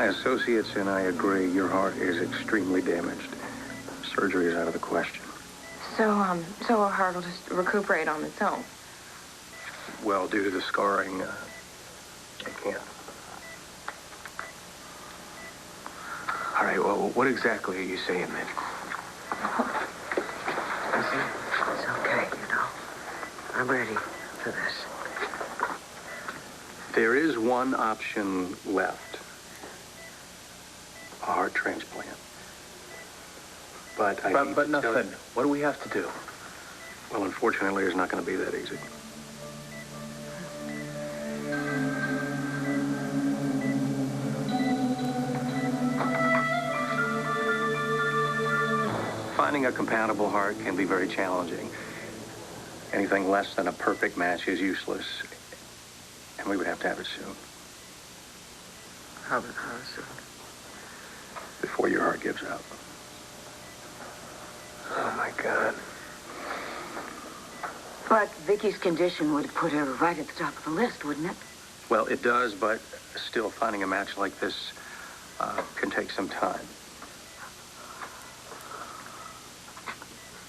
My associates and I agree your heart is extremely damaged. Surgery is out of the question. So a heart will just recuperate on its own? Well, due to the scarring, it can't. All right, well, what exactly are you saying, then? It's okay, you know. I'm ready for this. There is one option left. A heart transplant. But nothing. What do we have to do? Well, unfortunately, it's not going to be that easy. Finding a compatible heart can be very challenging. Anything less than a perfect match is useless. And we would have to have it soon. How soon? Before your heart gives out. Oh, my God. But Vicky's condition would put her right at the top of the list, wouldn't it? Well, it does, but still finding a match like this can take some time.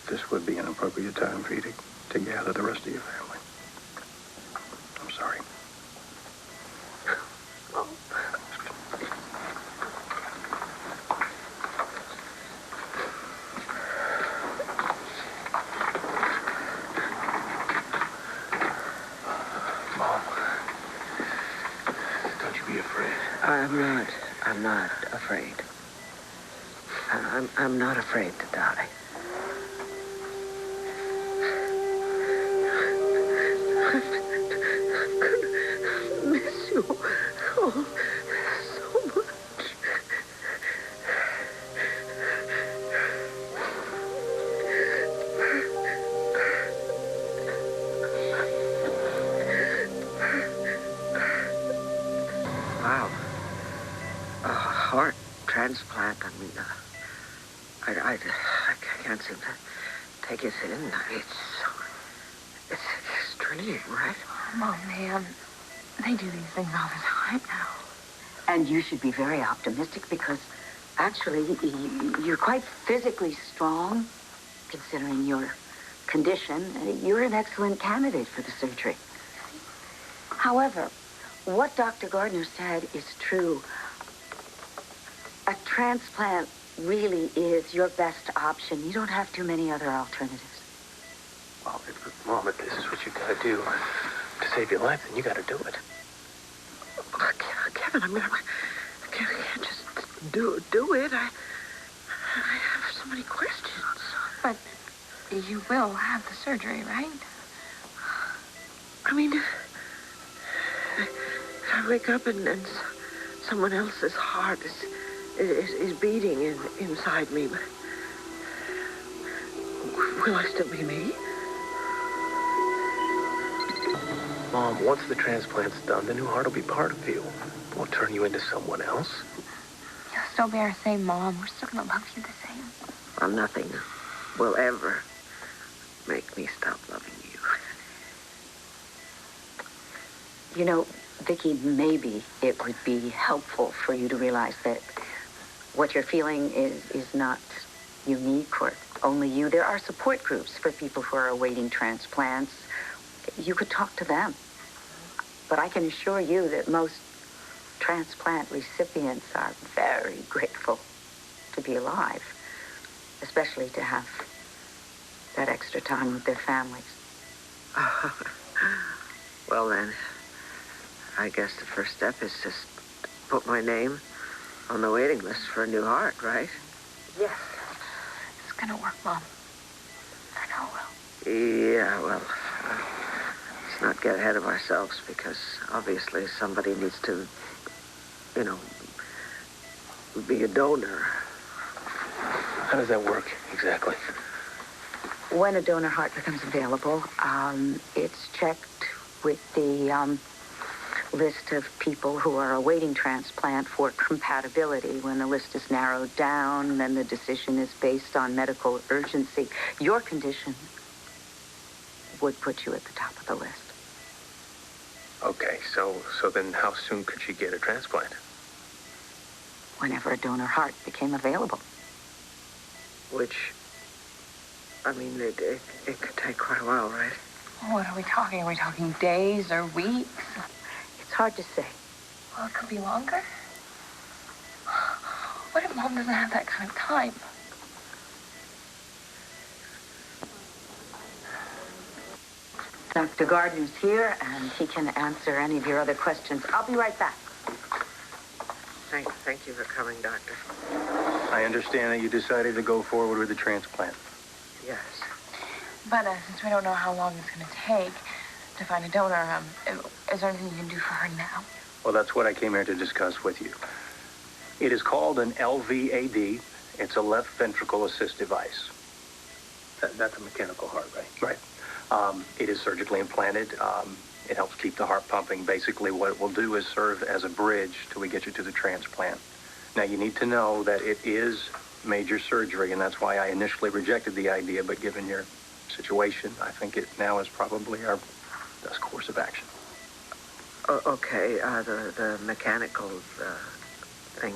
This would be an appropriate time for you to gather the rest of your family. I'm sorry. Mom, don't you be afraid. I'm not afraid. I'm not afraid to die. Miss you all so much. Wow. A heart transplant. I mean, I can't seem to take it in. It's extreme, right? Mom, they do these things all the time now. And you should be very optimistic because actually you're quite physically strong considering your condition. You're an excellent candidate for the surgery. However, what Dr. Gardner said is true. A transplant really is your best option. You don't have too many other alternatives. Well, Mom, if this is what you gotta do to save your life, then you gotta do it. Kevin, I mean, I can't just do it. I have so many questions. But you will have the surgery, right? I mean, if I wake up and someone else's heart is beating inside me, will I still be me? Mom, once the transplant's done, the new heart will be part of you. It won't turn you into someone else. You'll still be our same mom. We're still gonna love you the same. Well, nothing will ever make me stop loving you. You know, Viki, maybe it would be helpful for you to realize that what you're feeling is not unique or only you. There are support groups for people who are awaiting transplants. You could talk to them. But I can assure you that most transplant recipients are very grateful to be alive, especially to have that extra time with their families. Well, then, I guess the first step is just put my name on the waiting list for a new heart, right? Yes. It's gonna work, Mom. I know it will. Yeah, well, let's not get ahead of ourselves because obviously somebody needs to, be a donor. How does that work exactly? When a donor heart becomes available, it's checked with the list of people who are awaiting transplant for compatibility. When the list is narrowed down, then the decision is based on medical urgency. Your condition would put you at the top of the list. Okay, so then how soon could she get a transplant? whenever a donor heart became available. Which, I mean, it could take quite a while, right? What are we talking? Are we talking days or weeks? It's hard to say. Well, it could be longer. What if Mom doesn't have that kind of time? Dr. Gardner's here, and he can answer any of your other questions. I'll be right back. Thank you for coming, Doctor. I understand that you decided to go forward with the transplant. Yes. But since we don't know how long it's going to take to find a donor, is there anything you can do for her now? Well, that's what I came here to discuss with you. It is called an LVAD. It's a left ventricle assist device. That's a mechanical heart, right? Right. It is surgically implanted. It helps keep the heart pumping. Basically, what it will do is serve as a bridge till we get you to the transplant. Now, you need to know that it is major surgery, and that's why I initially rejected the idea, but given your situation, I think it now is probably our best course of action. Okay, the mechanical thing,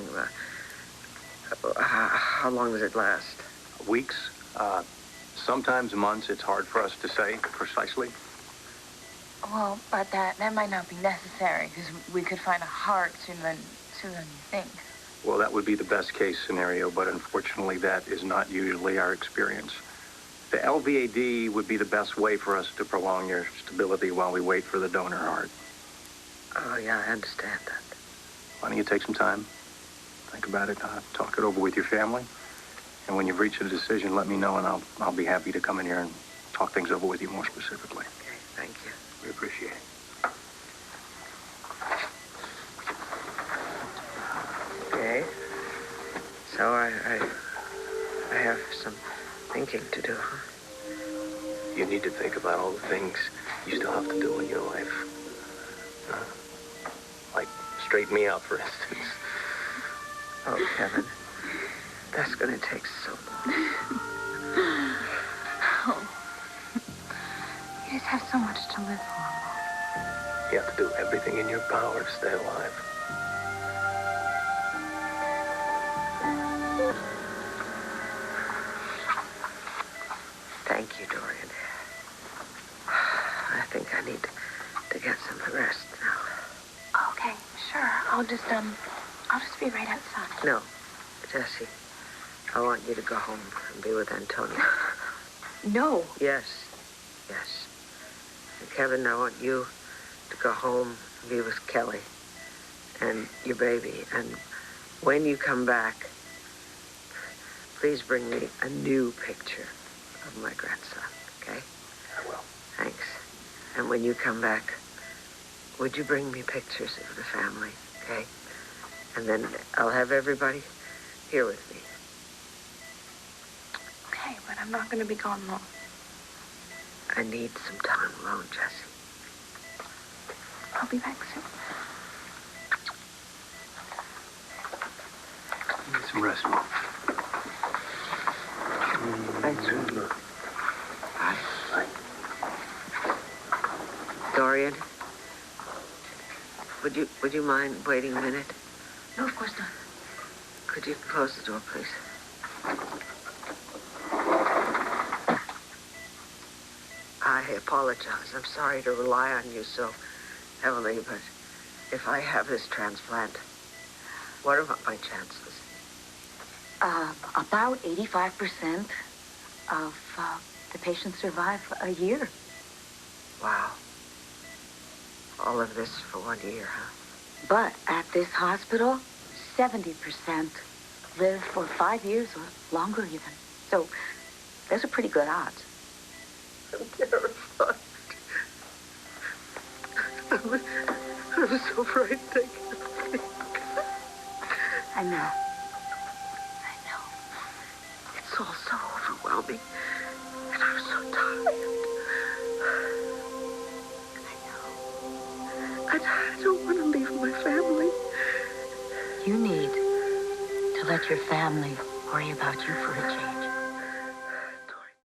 how long does it last? Weeks, sometimes months. It's hard for us to say precisely. Well, but that might not be necessary, because we could find a heart sooner than you think. Well, that would be the best case scenario, but unfortunately that is not usually our experience. The LVAD would be the best way for us to prolong your stability while we wait for the donor heart. Oh, yeah, I understand that. Why don't you take some time, think about it, talk it over with your family, and when you've reached a decision, let me know, and I'll be happy to come in here and talk things over with you more specifically. Okay, thank you. We appreciate it. Okay. So I have some thinking to do, huh? You need to think about all the things you still have to do in your life. Like straighten me out, for instance. Oh, Kevin. That's going to take so long. Oh. You just have so much to live for. You have to do everything in your power to stay alive. Thank you, Dorian. I think I need to get some rest now. Okay, sure. I'll just be right outside. No, Jessie. I want you to go home and be with Antonio. No. Yes. Yes. And Kevin, I want you to go home and be with Kelly and your baby. And when you come back, please bring me a new picture of my grandson, okay? I will. Thanks. And when you come back, would you bring me pictures of the family, okay? And then I'll have everybody here with me. Okay, but I'm not going to be gone long. I need some time alone, Jessie. I'll be back soon. Get some rest. Thanks, Rudy. Bye. Bye. Dorian, would you mind waiting a minute? No, of course not. Could you close the door, please? I apologize. I'm sorry to rely on you so heavily, but if I have this transplant, what are my chances? About 85% of the patients survive a year. Wow. All of this for 1 year, huh? But at this hospital, 70% live for 5 years or longer even. So those are pretty good odds. I'm terrified. I'm so frightened I can't think. I know. It's all so overwhelming. And I'm so tired. I don't want to leave my family. You need to let your family worry about you for a change.